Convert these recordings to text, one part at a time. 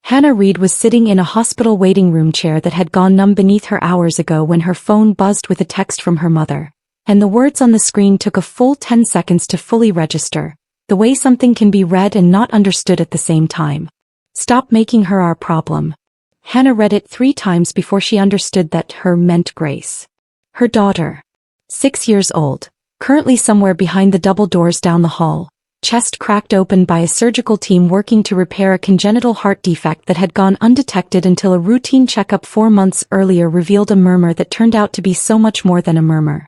Hannah Reed was sitting in a hospital waiting room chair that had gone numb beneath her hours ago when her phone buzzed with a text from her mother. And the words on the screen took a full 10 seconds to fully register, the way something can be read and not understood at the same time. Stop making her our problem. Hannah read it 3 times before she understood that her meant Grace. Her daughter. 6 years old, currently somewhere behind the double doors down the hall, chest cracked open by a surgical team working to repair a congenital heart defect that had gone undetected until a routine checkup 4 months earlier revealed a murmur that turned out to be so much more than a murmur.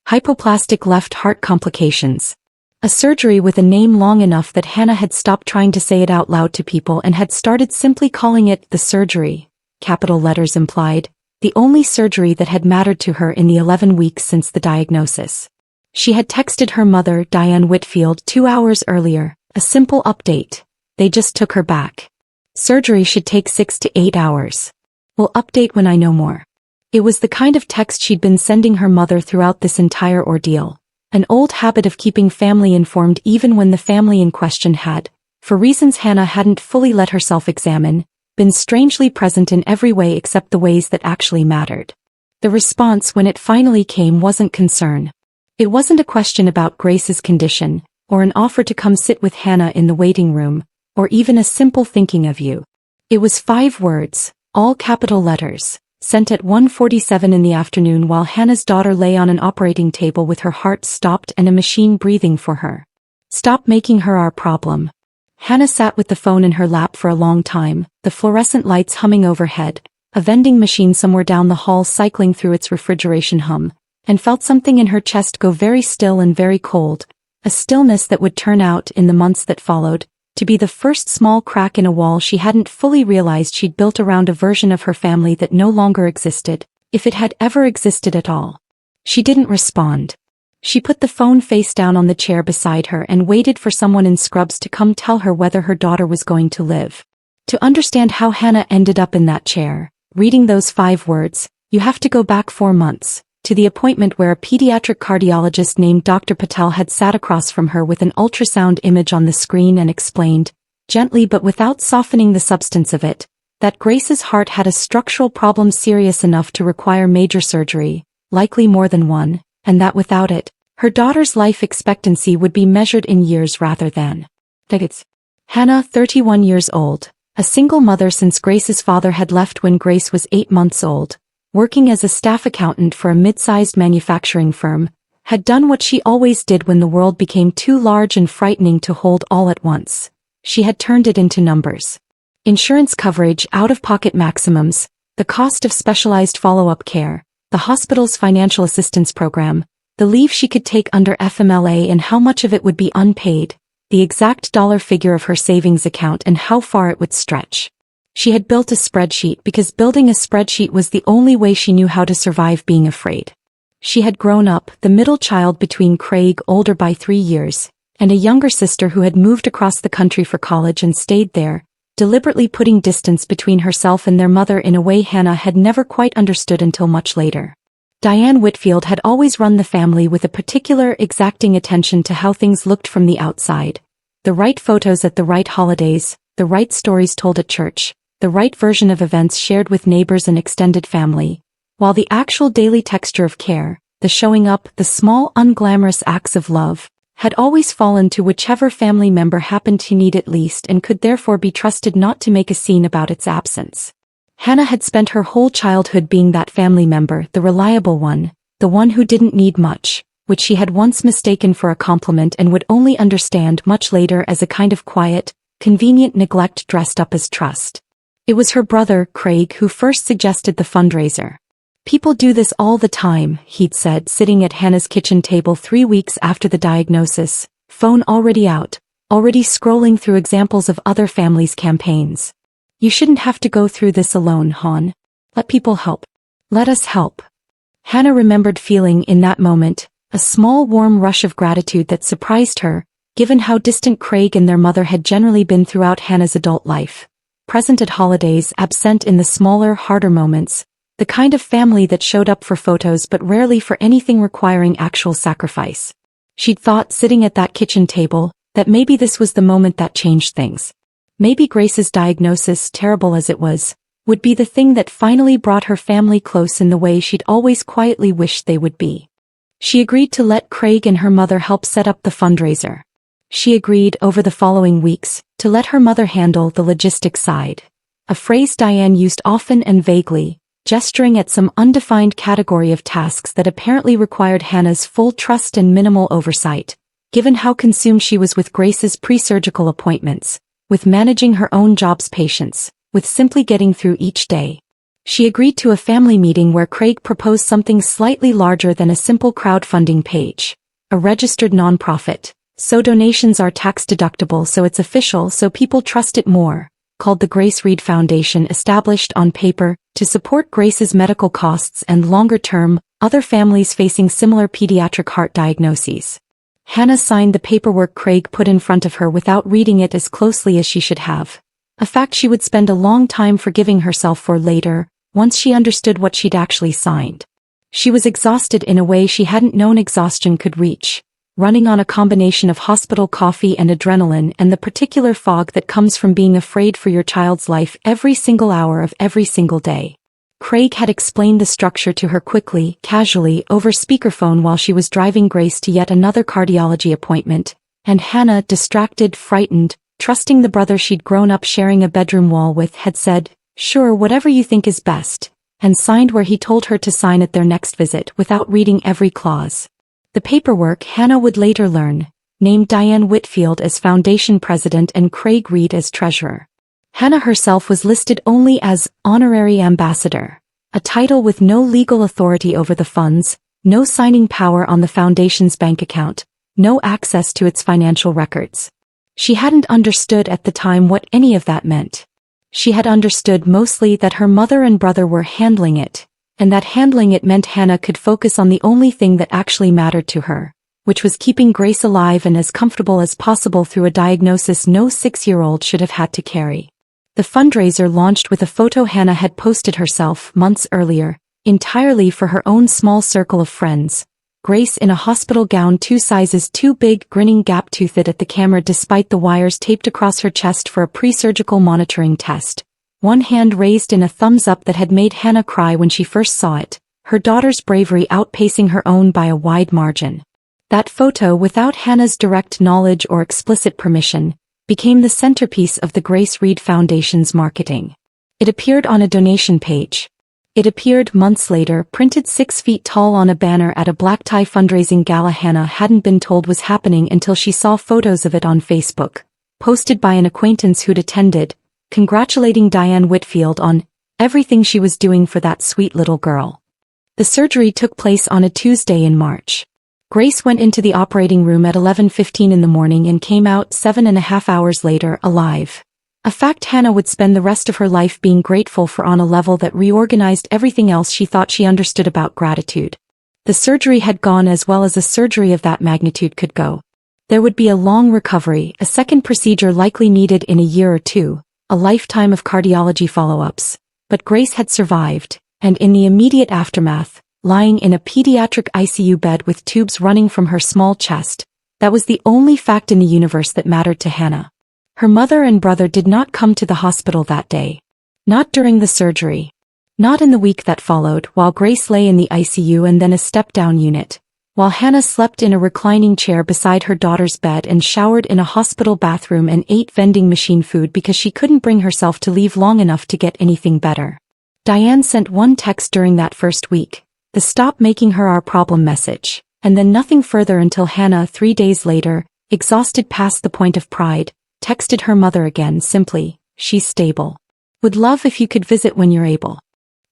Hypoplastic left heart complications. A surgery with a name long enough that Hannah had stopped trying to say it out loud to people and had started simply calling it the surgery, capital letters implied, the only surgery that had mattered to her in the 11 weeks since the diagnosis. She had texted her mother, Diane Whitfield, 2 hours earlier, a simple update. They just took her back. Surgery should take 6 to 8 hours. We'll update when I know more. It was the kind of text she'd been sending her mother throughout this entire ordeal, an old habit of keeping family informed even when the family in question had, for reasons Hannah hadn't fully let herself examine, been strangely present in every way except the ways that actually mattered. The response when it finally came wasn't concern. It wasn't a question about Grace's condition, or an offer to come sit with Hannah in the waiting room, or even a simple thinking of you. It was 5 words, all capital letters, sent at 1:47 in the afternoon while Hannah's daughter lay on an operating table with her heart stopped and a machine breathing for her. Stop making her our problem. Hannah sat with the phone in her lap for a long time, the fluorescent lights humming overhead, a vending machine somewhere down the hall cycling through its refrigeration hum, and felt something in her chest go very still and very cold, a stillness that would turn out, in the months that followed, to be the first small crack in a wall she hadn't fully realized she'd built around a version of her family that no longer existed, if it had ever existed at all. She didn't respond. She put the phone face down on the chair beside her and waited for someone in scrubs to come tell her whether her daughter was going to live. To understand how Hannah ended up in that chair, reading those 5 words, you have to go back 4 months, to the appointment where a pediatric cardiologist named Dr. Patel had sat across from her with an ultrasound image on the screen and explained, gently but without softening the substance of it, that Grace's heart had a structural problem serious enough to require major surgery, likely more than one, and that without it, her daughter's life expectancy would be measured in years rather than decades. Hannah, 31 years old, a single mother since Grace's father had left when Grace was 8 months old, working as a staff accountant for a mid-sized manufacturing firm, had done what she always did when the world became too large and frightening to hold all at once. She had turned it into numbers. Insurance coverage, out-of-pocket maximums, the cost of specialized follow-up care, the hospital's financial assistance program, the leave she could take under FMLA and how much of it would be unpaid, the exact dollar figure of her savings account and how far it would stretch. She had built a spreadsheet because building a spreadsheet was the only way she knew how to survive being afraid. She had grown up, the middle child between Craig, older by 3 years, and a younger sister who had moved across the country for college and stayed there, deliberately putting distance between herself and their mother in a way Hannah had never quite understood until much later. Diane Whitfield had always run the family with a particular exacting attention to how things looked from the outside. The right photos at the right holidays, the right stories told at church, the right version of events shared with neighbors and extended family, while the actual daily texture of care, the showing up, the small unglamorous acts of love, had always fallen to whichever family member happened to need it least and could therefore be trusted not to make a scene about its absence. Hannah had spent her whole childhood being that family member, the reliable one, the one who didn't need much, which she had once mistaken for a compliment and would only understand much later as a kind of quiet, convenient neglect dressed up as trust. It was her brother, Craig, who first suggested the fundraiser. People do this all the time, he'd said, sitting at Hannah's kitchen table 3 weeks after the diagnosis, phone already out, already scrolling through examples of other families' campaigns. You shouldn't have to go through this alone, hon. Let people help. Let us help. Hannah remembered feeling in that moment a small warm rush of gratitude that surprised her, given how distant Craig and their mother had generally been throughout Hannah's adult life. Present at holidays, absent in the smaller, harder moments, the kind of family that showed up for photos but rarely for anything requiring actual sacrifice. She'd thought, sitting at that kitchen table, that maybe this was the moment that changed things. Maybe Grace's diagnosis, terrible as it was, would be the thing that finally brought her family close in the way she'd always quietly wished they would be. She agreed to let Craig and her mother help set up the fundraiser. She agreed, over the following weeks, to let her mother handle the logistics side. A phrase Diane used often and vaguely, gesturing at some undefined category of tasks that apparently required Hannah's full trust and minimal oversight, given how consumed she was with Grace's pre-surgical appointments, with managing her own job's patients, with simply getting through each day. She agreed to a family meeting where Craig proposed something slightly larger than a simple crowdfunding page, a registered nonprofit, so donations are tax-deductible, so it's official, so people trust it more, called the Grace Reed Foundation, established on paper to support Grace's medical costs and longer-term, other families facing similar pediatric heart diagnoses. Hannah signed the paperwork Craig put in front of her without reading it as closely as she should have, a fact she would spend a long time forgiving herself for later, once she understood what she'd actually signed. She was exhausted in a way she hadn't known exhaustion could reach, running on a combination of hospital coffee and adrenaline and the particular fog that comes from being afraid for your child's life every single hour of every single day. Craig had explained the structure to her quickly, casually, over speakerphone while she was driving Grace to yet another cardiology appointment, and Hannah, distracted, frightened, trusting the brother she'd grown up sharing a bedroom wall with, had said, "Sure, whatever you think is best," and signed where he told her to sign at their next visit without reading every clause. The paperwork, Hannah would later learn, named Diane Whitfield as foundation president and Craig Reed as treasurer. Hannah herself was listed only as honorary ambassador, a title with no legal authority over the funds, no signing power on the foundation's bank account, no access to its financial records. She hadn't understood at the time what any of that meant. She had understood mostly that her mother and brother were handling it, and that handling it meant Hannah could focus on the only thing that actually mattered to her, which was keeping Grace alive and as comfortable as possible through a diagnosis no 6-year-old should have had to carry. The fundraiser launched with a photo Hannah had posted herself months earlier, entirely for her own small circle of friends. Grace in a hospital gown 2 sizes too big, grinning gap-toothed at the camera despite the wires taped across her chest for a pre-surgical monitoring test. One hand raised in a thumbs up that had made Hannah cry when she first saw it, her daughter's bravery outpacing her own by a wide margin. That photo, without Hannah's direct knowledge or explicit permission, became the centerpiece of the Grace Reed Foundation's marketing. It appeared on a donation page. It appeared months later, printed 6 feet tall on a banner at a black tie fundraising gala Hannah hadn't been told was happening until she saw photos of it on Facebook, posted by an acquaintance who'd attended, congratulating Diane Whitfield on everything she was doing for that sweet little girl. The surgery took place on a Tuesday in March. Grace went into the operating room at 11:15 in the morning and came out 7.5 hours later, alive. A fact Hannah would spend the rest of her life being grateful for on a level that reorganized everything else she thought she understood about gratitude. The surgery had gone as well as a surgery of that magnitude could go. There would be a long recovery, a second procedure likely needed in a year or two, a lifetime of cardiology follow-ups. But Grace had survived, and in the immediate aftermath, lying in a pediatric ICU bed with tubes running from her small chest, that was the only fact in the universe that mattered to Hannah. Her mother and brother did not come to the hospital that day. Not during the surgery. Not in the week that followed, while Grace lay in the ICU and then a step-down unit, while Hannah slept in a reclining chair beside her daughter's bed and showered in a hospital bathroom and ate vending machine food because she couldn't bring herself to leave long enough to get anything better. Diane sent one text during that first week, the "Stop making her our problem" message, and then nothing further until Hannah, 3 days later, exhausted past the point of pride, texted her mother again simply, "She's stable. Would love if you could visit when you're able."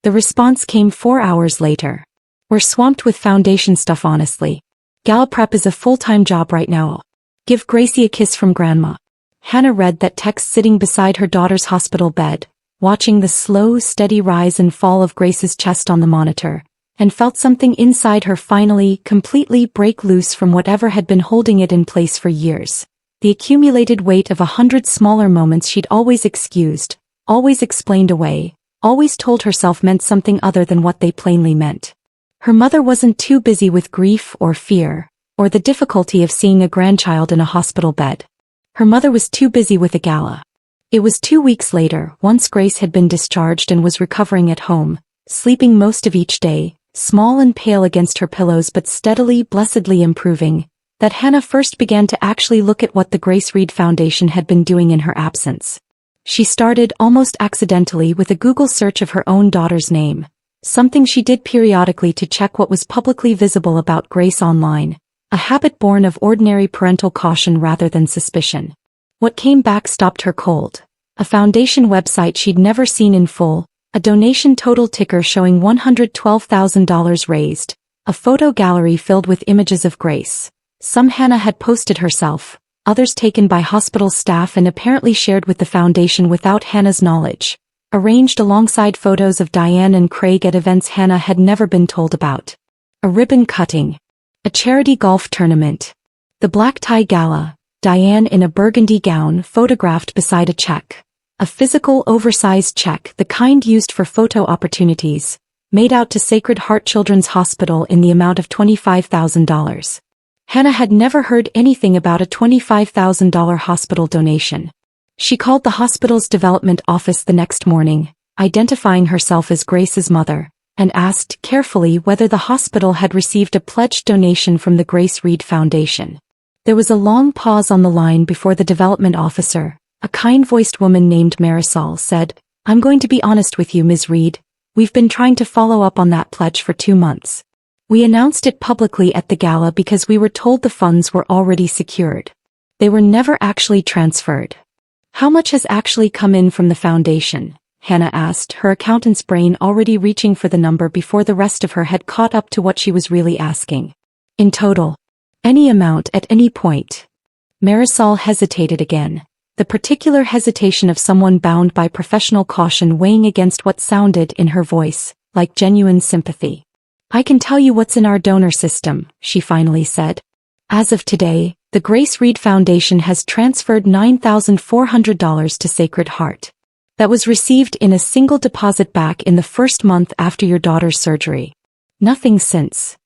The response came 4 hours later. "We're swamped with foundation stuff honestly. Gala prep is a full-time job right now. Give Gracie a kiss from Grandma." Hannah read that text sitting beside her daughter's hospital bed, watching the slow, steady rise and fall of Grace's chest on the monitor, and felt something inside her finally, completely break loose from whatever had been holding it in place for years. The accumulated weight of 100 smaller moments she'd always excused, always explained away, always told herself meant something other than what they plainly meant. Her mother wasn't too busy with grief or fear, or the difficulty of seeing a grandchild in a hospital bed. Her mother was too busy with a gala. It was 2 weeks later, once Grace had been discharged and was recovering at home, sleeping most of each day, small and pale against her pillows but steadily, blessedly improving, that Hannah first began to actually look at what the Grace Reed Foundation had been doing in her absence. She started, almost accidentally, with a Google search of her own daughter's name, something she did periodically to check what was publicly visible about Grace online, a habit born of ordinary parental caution rather than suspicion. What came back stopped her cold. A foundation website she'd never seen in full, a donation total ticker showing $112,000 raised, a photo gallery filled with images of Grace. Some Hannah had posted herself, others taken by hospital staff and apparently shared with the foundation without Hannah's knowledge, arranged alongside photos of Diane and Craig at events Hannah had never been told about. A ribbon cutting. A charity golf tournament. The black tie gala, Diane in a burgundy gown photographed beside a check. A physical oversized check, the kind used for photo opportunities, made out to Sacred Heart Children's Hospital in the amount of $25,000. Hannah had never heard anything about a $25,000 hospital donation. She called the hospital's development office the next morning, identifying herself as Grace's mother, and asked carefully whether the hospital had received a pledged donation from the Grace Reed Foundation. There was a long pause on the line before the development officer, a kind-voiced woman named Marisol, said, "I'm going to be honest with you, Ms. Reed. We've been trying to follow up on that pledge for 2 months. We announced it publicly at the gala because we were told the funds were already secured. They were never actually transferred." "How much has actually come in from the foundation?" Hannah asked, her accountant's brain already reaching for the number before the rest of her had caught up to what she was really asking. "In total. Any amount at any point." Marisol hesitated again, the particular hesitation of someone bound by professional caution weighing against what sounded in her voice like genuine sympathy. "I can tell you what's in our donor system," she finally said. "As of today, the Grace Reed Foundation has transferred $9,400 to Sacred Heart. That was received in a single deposit back in the first month after your daughter's surgery. Nothing since."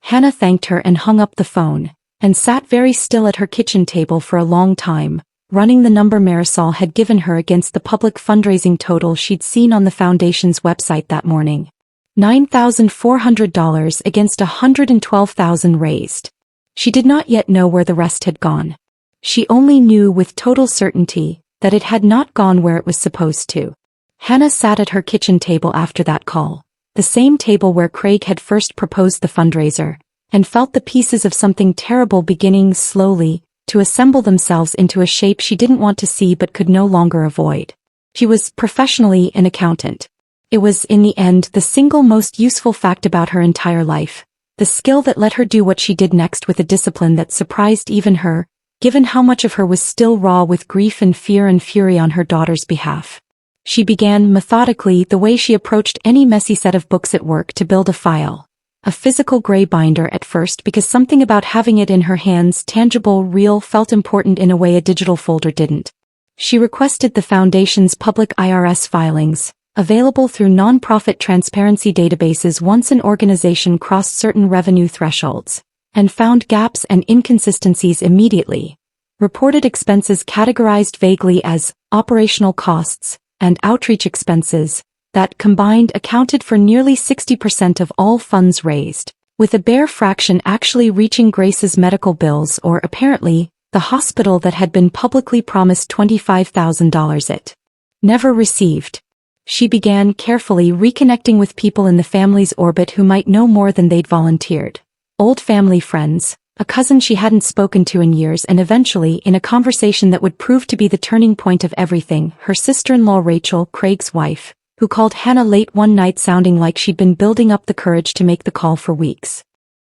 Hannah thanked her and hung up the phone, and sat very still at her kitchen table for a long time, running the number Marisol had given her against the public fundraising total she'd seen on the foundation's website that morning. $9,400 against $112,000 raised. She did not yet know where the rest had gone. She only knew with total certainty that it had not gone where it was supposed to. Hannah sat at her kitchen table after that call, the same table where Craig had first proposed the fundraiser, and felt the pieces of something terrible beginning slowly to assemble themselves into a shape she didn't want to see but could no longer avoid. She was professionally an accountant. It was, in the end, the single most useful fact about her entire life, the skill that let her do what she did next with a discipline that surprised even her, given how much of her was still raw with grief and fear and fury on her daughter's behalf. She began, methodically, the way she approached any messy set of books at work, to build a file. A physical gray binder at first because something about having it in her hands, tangible, real, felt important in a way a digital folder didn't. She requested the Foundation's public IRS filings, available through non-profit transparency databases once an organization crossed certain revenue thresholds, and found gaps and inconsistencies immediately. Reported expenses categorized vaguely as operational costs and outreach expenses that combined accounted for nearly 60% of all funds raised, with a bare fraction actually reaching Grace's medical bills or, apparently, the hospital that had been publicly promised $25,000 it never received. She began carefully reconnecting with people in the family's orbit who might know more than they'd volunteered. Old family friends, a cousin she hadn't spoken to in years, and eventually, in a conversation that would prove to be the turning point of everything, her sister-in-law Rachel, Craig's wife, who called Hannah late one night sounding like she'd been building up the courage to make the call for weeks.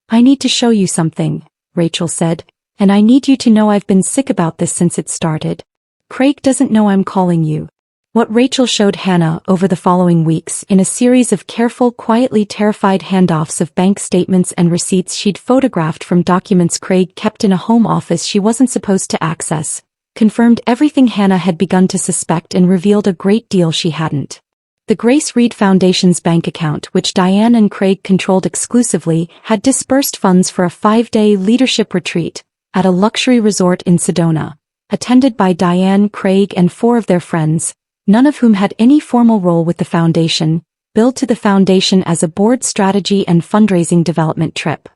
"I need to show you something," Rachel said, "and I need you to know I've been sick about this since it started. Craig doesn't know I'm calling you." What Rachel showed Hannah over the following weeks in a series of careful, quietly terrified handoffs of bank statements and receipts she'd photographed from documents Craig kept in a home office she wasn't supposed to access, confirmed everything Hannah had begun to suspect and revealed a great deal she hadn't. The Grace Reed Foundation's bank account, which Diane and Craig controlled exclusively, had disbursed funds for a 5-day leadership retreat at a luxury resort in Sedona. attended by Diane, Craig, and 4 of their friends, none of whom had any formal role with the foundation, billed to the foundation as a board strategy and fundraising development trip.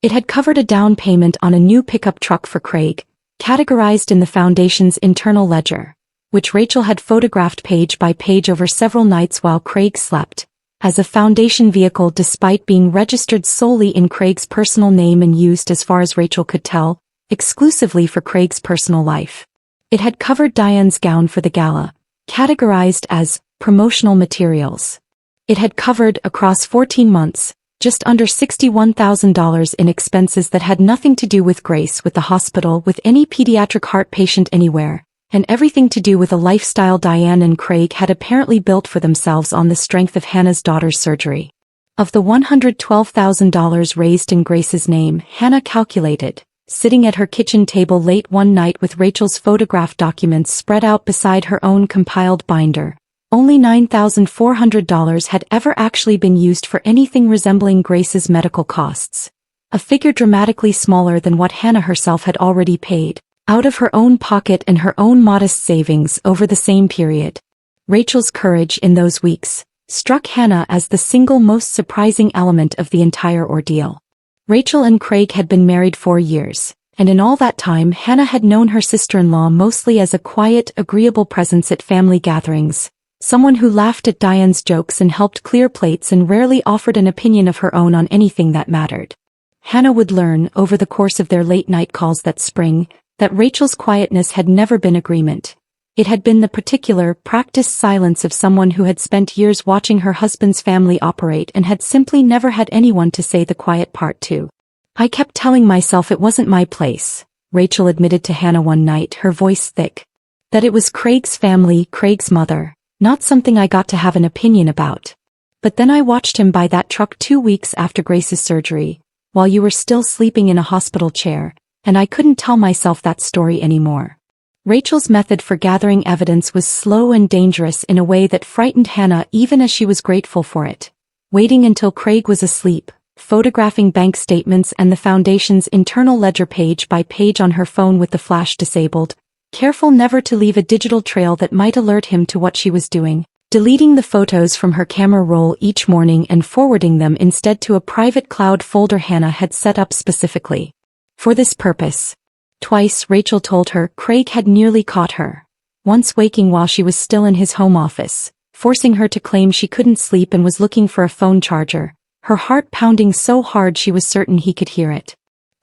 It had covered a down payment on a new pickup truck for Craig, categorized in the foundation's internal ledger, which Rachel had photographed page by page over several nights while Craig slept, as a foundation vehicle despite being registered solely in Craig's personal name and used, as far as Rachel could tell, exclusively for Craig's personal life. It had covered Diane's gown for the gala, categorized as promotional materials. It had covered, across 14 months, just under $61,000 in expenses that had nothing to do with Grace, with the hospital, with any pediatric heart patient anywhere, and everything to do with a lifestyle Diane and Craig had apparently built for themselves on the strength of Hannah's daughter's surgery. Of the $112,000 raised in Grace's name, Hannah calculated, sitting at her kitchen table late one night with Rachel's photograph documents spread out beside her own compiled binder, only $9,400 had ever actually been used for anything resembling Grace's medical costs, a figure dramatically smaller than what Hannah herself had already paid, out of her own pocket and her own modest savings over the same period. Rachel's courage in those weeks struck Hannah as the single most surprising element of the entire ordeal. Rachel and Craig had been married 4 years, and in all that time Hannah had known her sister-in-law mostly as a quiet, agreeable presence at family gatherings, someone who laughed at Diane's jokes and helped clear plates and rarely offered an opinion of her own on anything that mattered. Hannah would learn, over the course of their late-night calls that spring, that Rachel's quietness had never been agreement. It had been the particular, practiced silence of someone who had spent years watching her husband's family operate and had simply never had anyone to say the quiet part to. "I kept telling myself it wasn't my place," Rachel admitted to Hannah one night, her voice thick. "That it was Craig's family, Craig's mother, not something I got to have an opinion about. But then I watched him buy that truck 2 weeks after Grace's surgery, while you were still sleeping in a hospital chair, and I couldn't tell myself that story anymore." Rachel's method for gathering evidence was slow and dangerous in a way that frightened Hannah even as she was grateful for it. Waiting until Craig was asleep, photographing bank statements and the foundation's internal ledger page by page on her phone with the flash disabled, careful never to leave a digital trail that might alert him to what she was doing, deleting the photos from her camera roll each morning and forwarding them instead to a private cloud folder Hannah had set up specifically for this purpose. Twice, Rachel told her, Craig had nearly caught her. Once waking while she was still in his home office, forcing her to claim she couldn't sleep and was looking for a phone charger, her heart pounding so hard she was certain he could hear it.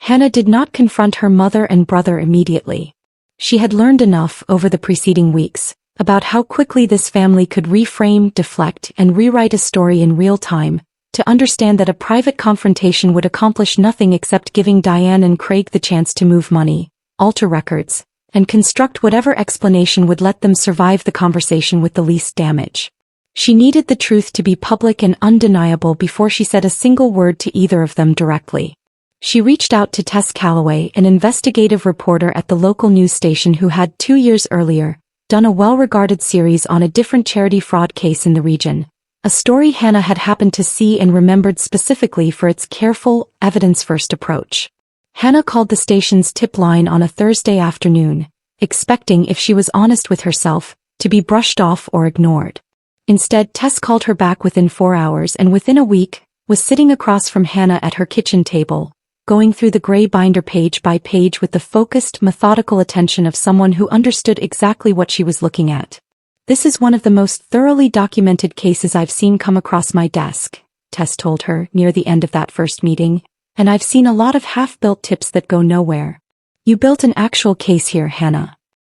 Hannah did not confront her mother and brother immediately. She had learned enough over the preceding weeks about how quickly this family could reframe, deflect, and rewrite a story in real time, to understand that a private confrontation would accomplish nothing except giving Diane and Craig the chance to move money, alter records, and construct whatever explanation would let them survive the conversation with the least damage. She needed the truth to be public and undeniable before she said a single word to either of them directly. She reached out to Tess Calloway, an investigative reporter at the local news station who had 2 years earlier done a well-regarded series on a different charity fraud case in the region, a story Hannah had happened to see and remembered specifically for its careful, evidence-first approach. Hannah called the station's tip line on a Thursday afternoon, expecting, if she was honest with herself, to be brushed off or ignored. Instead, Tess called her back within 4 hours and within a week, was sitting across from Hannah at her kitchen table, going through the gray binder page by page with the focused, methodical attention of someone who understood exactly what she was looking at. "This is one of the most thoroughly documented cases I've seen come across my desk," Tess told her near the end of that first meeting, "and I've seen a lot of half-built tips that go nowhere. You built an actual case here, Hannah."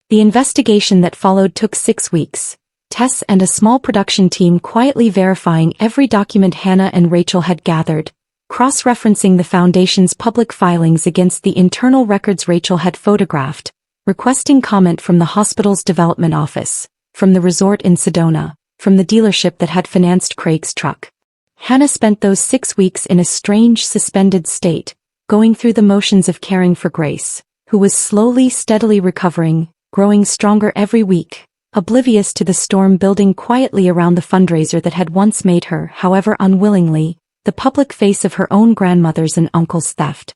The investigation that followed took 6 weeks, Tess and a small production team quietly verifying every document Hannah and Rachel had gathered, cross-referencing the foundation's public filings against the internal records Rachel had photographed, requesting comment from the hospital's development office, from the resort in Sedona, from the dealership that had financed Craig's truck. Hannah spent those 6 weeks in a strange, suspended state, going through the motions of caring for Grace, who was slowly, steadily recovering, growing stronger every week, oblivious to the storm building quietly around the fundraiser that had once made her, however unwillingly, the public face of her own grandmother's and uncle's theft.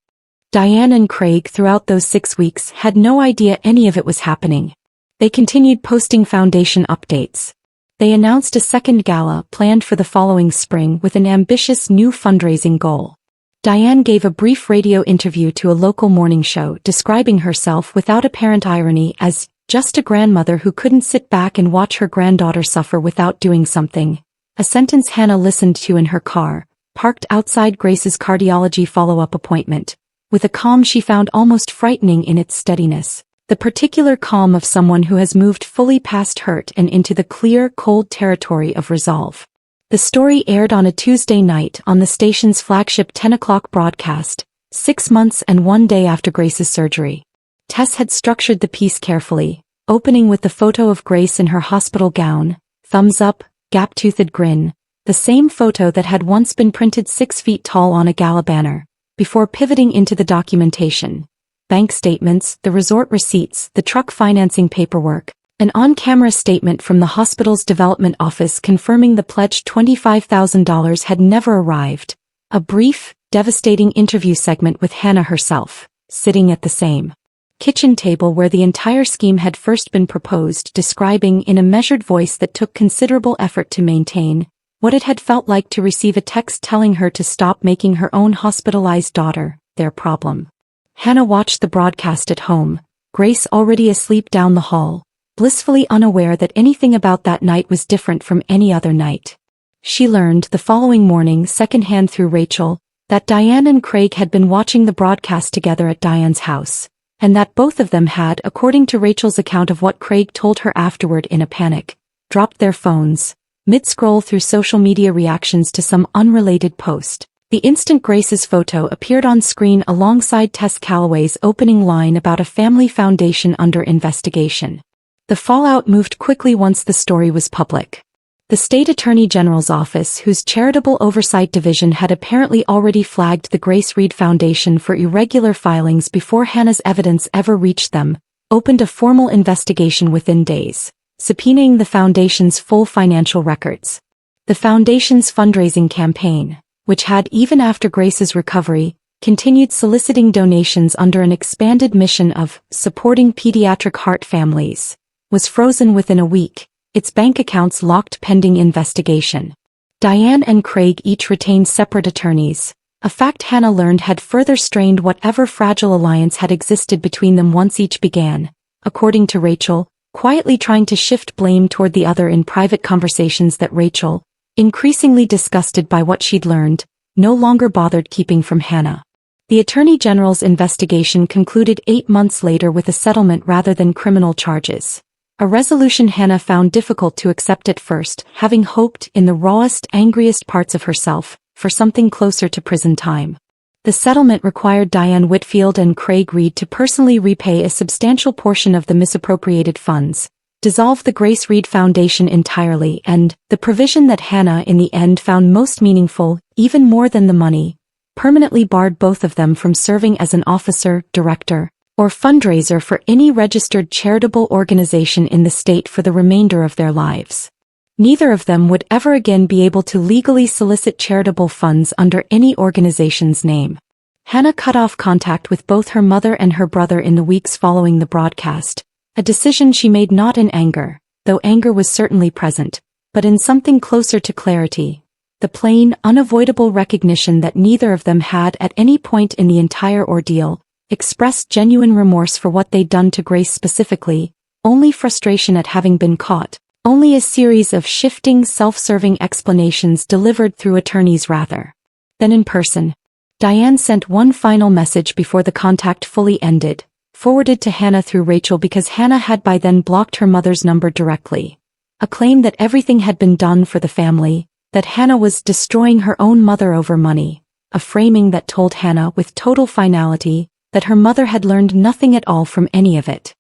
Diane and Craig throughout those 6 weeks had no idea any of it was happening. They continued posting foundation updates. They announced a second gala planned for the following spring with an ambitious new fundraising goal. Diane gave a brief radio interview to a local morning show describing herself without apparent irony as just a grandmother who couldn't sit back and watch her granddaughter suffer without doing something, a sentence Hannah listened to in her car, parked outside Grace's cardiology follow-up appointment, with a calm she found almost frightening in its steadiness, the particular calm of someone who has moved fully past hurt and into the clear, cold territory of resolve. The story aired on a Tuesday night on the station's flagship 10 o'clock broadcast, 6 months and 1 day after Grace's surgery. Tess had structured the piece carefully, opening with the photo of Grace in her hospital gown, thumbs up, gap-toothed grin, the same photo that had once been printed 6 feet tall on a gala banner, before pivoting into the documentation. Bank statements, the resort receipts, the truck financing paperwork, an on-camera statement from the hospital's development office confirming the pledged $25,000 had never arrived, a brief, devastating interview segment with Hannah herself, sitting at the same kitchen table where the entire scheme had first been proposed, describing in a measured voice that took considerable effort to maintain what it had felt like to receive a text telling her to stop making her own hospitalized daughter their problem. Hannah watched the broadcast at home, Grace already asleep down the hall, blissfully unaware that anything about that night was different from any other night. She learned the following morning secondhand through Rachel that Diane and Craig had been watching the broadcast together at Diane's house, and that both of them had, according to Rachel's account of what Craig told her afterward in a panic, dropped their phones, mid-scroll through social media reactions to some unrelated post. The instant Grace's photo appeared on screen alongside Tess Calloway's opening line about a family foundation under investigation. The fallout moved quickly once the story was public. The state attorney general's office, whose charitable oversight division had apparently already flagged the Grace Reed Foundation for irregular filings before Hannah's evidence ever reached them, opened a formal investigation within days, subpoenaing the foundation's full financial records. The foundation's fundraising campaign, which had, even after Grace's recovery, continued soliciting donations under an expanded mission of supporting pediatric heart families, was frozen within a week, its bank accounts locked pending investigation. Diane and Craig each retained separate attorneys, a fact Hannah learned had further strained whatever fragile alliance had existed between them once each began, according to Rachel, quietly trying to shift blame toward the other in private conversations that Rachel, increasingly disgusted by what she'd learned, no longer bothered keeping from Hannah. The Attorney General's investigation concluded 8 months later with a settlement rather than criminal charges. A resolution Hannah found difficult to accept at first, having hoped, in the rawest, angriest parts of herself, for something closer to prison time. The settlement required Diane Whitfield and Craig Reed to personally repay a substantial portion of the misappropriated funds, dissolve the Grace Reed Foundation entirely, and, the provision that Hannah in the end found most meaningful, even more than the money, permanently barred both of them from serving as an officer, director, or fundraiser for any registered charitable organization in the state for the remainder of their lives. Neither of them would ever again be able to legally solicit charitable funds under any organization's name. Hannah cut off contact with both her mother and her brother in the weeks following the broadcast, a decision she made not in anger, though anger was certainly present, but in something closer to clarity, the plain, unavoidable recognition that neither of them had at any point in the entire ordeal expressed genuine remorse for what they'd done to Grace specifically, only frustration at having been caught, only a series of shifting, self-serving explanations delivered through attorneys rather than in person. Diane sent one final message before the contact fully ended, forwarded to Hannah through Rachel because Hannah had by then blocked her mother's number directly. A claim that everything had been done for the family, that Hannah was destroying her own mother over money, a framing that told Hannah with total finality that her mother had learned nothing at all from any of it.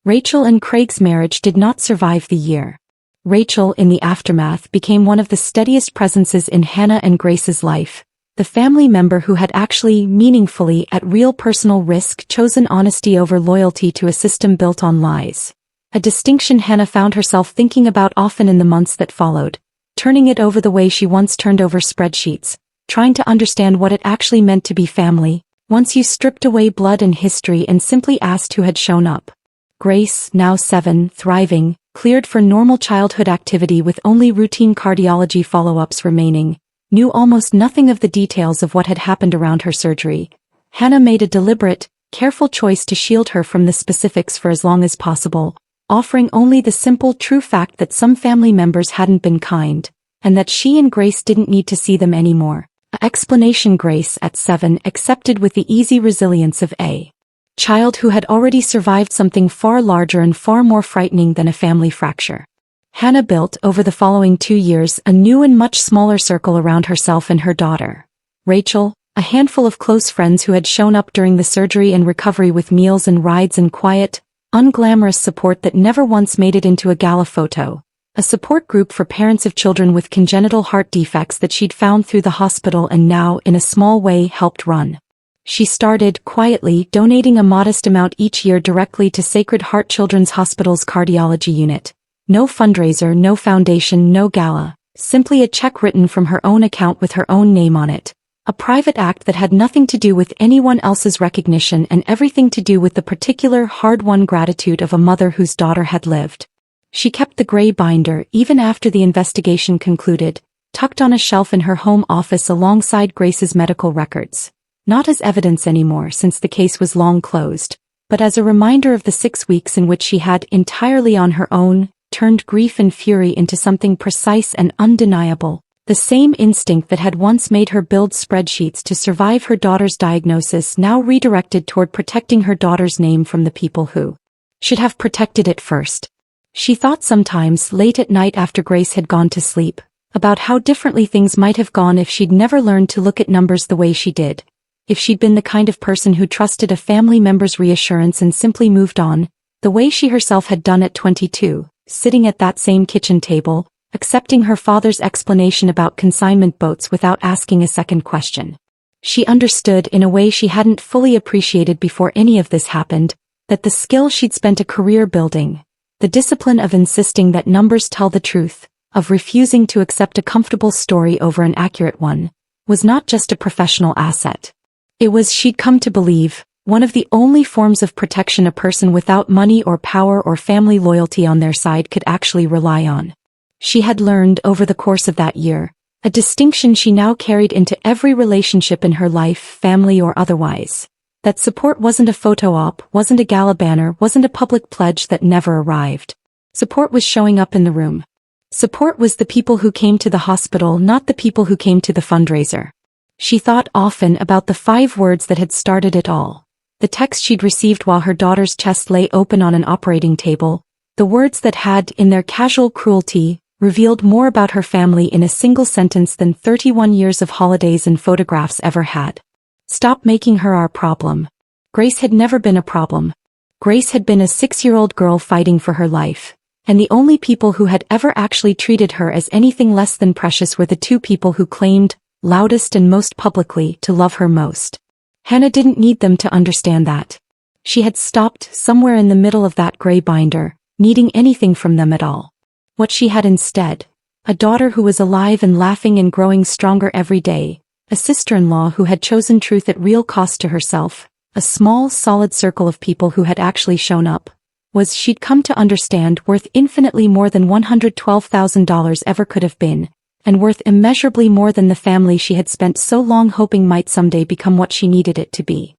Rachel and Craig's marriage did not survive the year. Rachel, in the aftermath, became one of the steadiest presences in Hannah and Grace's life, the family member who had actually, meaningfully, at real personal risk, chosen honesty over loyalty to a system built on lies. A distinction Hannah found herself thinking about often in the months that followed, turning it over the way she once turned over spreadsheets, trying to understand what it actually meant to be family, Once you stripped away blood and history and simply asked who had shown up. Grace, now 7, thriving, cleared for normal childhood activity with only routine cardiology follow-ups remaining, knew almost nothing of the details of what had happened around her surgery. Hannah made a deliberate, careful choice to shield her from the specifics for as long as possible, offering only the simple true fact that some family members hadn't been kind, and that she and Grace didn't need to see them anymore. An explanation Grace, at 7, accepted with the easy resilience of a child who had already survived something far larger and far more frightening than a family fracture. Hannah built, over the following 2 years, a new and much smaller circle around herself and her daughter, Rachel, a handful of close friends who had shown up during the surgery and recovery with meals and rides and quiet, unglamorous support that never once made it into a gala photo. A support group for parents of children with congenital heart defects that she'd found through the hospital and now, in a small way, helped run. She started, quietly, donating a modest amount each year directly to Sacred Heart Children's Hospital's cardiology unit. No fundraiser, no foundation, no gala. Simply a check written from her own account with her own name on it. A private act that had nothing to do with anyone else's recognition and everything to do with the particular hard-won gratitude of a mother whose daughter had lived. She kept the gray binder even after the investigation concluded, tucked on a shelf in her home office alongside Grace's medical records. Not as evidence anymore since the case was long closed, but as a reminder of the 6 weeks in which she had, entirely on her own, turned grief and fury into something precise and undeniable. The same instinct that had once made her build spreadsheets to survive her daughter's diagnosis now redirected toward protecting her daughter's name from the people who should have protected it first. She thought sometimes, late at night after Grace had gone to sleep, about how differently things might have gone if she'd never learned to look at numbers the way she did. If she'd been the kind of person who trusted a family member's reassurance and simply moved on, the way she herself had done at 22, sitting at that same kitchen table, accepting her father's explanation about consignment boats without asking a second question. She understood in a way she hadn't fully appreciated before any of this happened, that the skill she'd spent a career building, the discipline of insisting that numbers tell the truth, of refusing to accept a comfortable story over an accurate one, was not just a professional asset. It was, she'd come to believe, one of the only forms of protection a person without money or power or family loyalty on their side could actually rely on. She had learned over the course of that year, a distinction she now carried into every relationship in her life, family or otherwise. That support wasn't a photo op, wasn't a gala banner, wasn't a public pledge that never arrived. Support was showing up in the room. Support was the people who came to the hospital, not the people who came to the fundraiser. She thought often about the 5 words that had started it all. The text she'd received while her daughter's chest lay open on an operating table, the words that had, in their casual cruelty, revealed more about her family in a single sentence than 31 years of holidays and photographs ever had. Stop making her our problem. Grace had never been a problem. Grace had been a 6-year-old girl fighting for her life, and the only people who had ever actually treated her as anything less than precious were the 2 people who claimed, loudest and most publicly, to love her most. Hannah didn't need them to understand that. She had stopped somewhere in the middle of that gray binder, needing anything from them at all. What she had instead, a daughter who was alive and laughing and growing stronger every day, a sister-in-law who had chosen truth at real cost to herself, a small, solid circle of people who had actually shown up, was, she'd come to understand, worth infinitely more than $112,000 ever could have been, and worth immeasurably more than the family she had spent so long hoping might someday become what she needed it to be.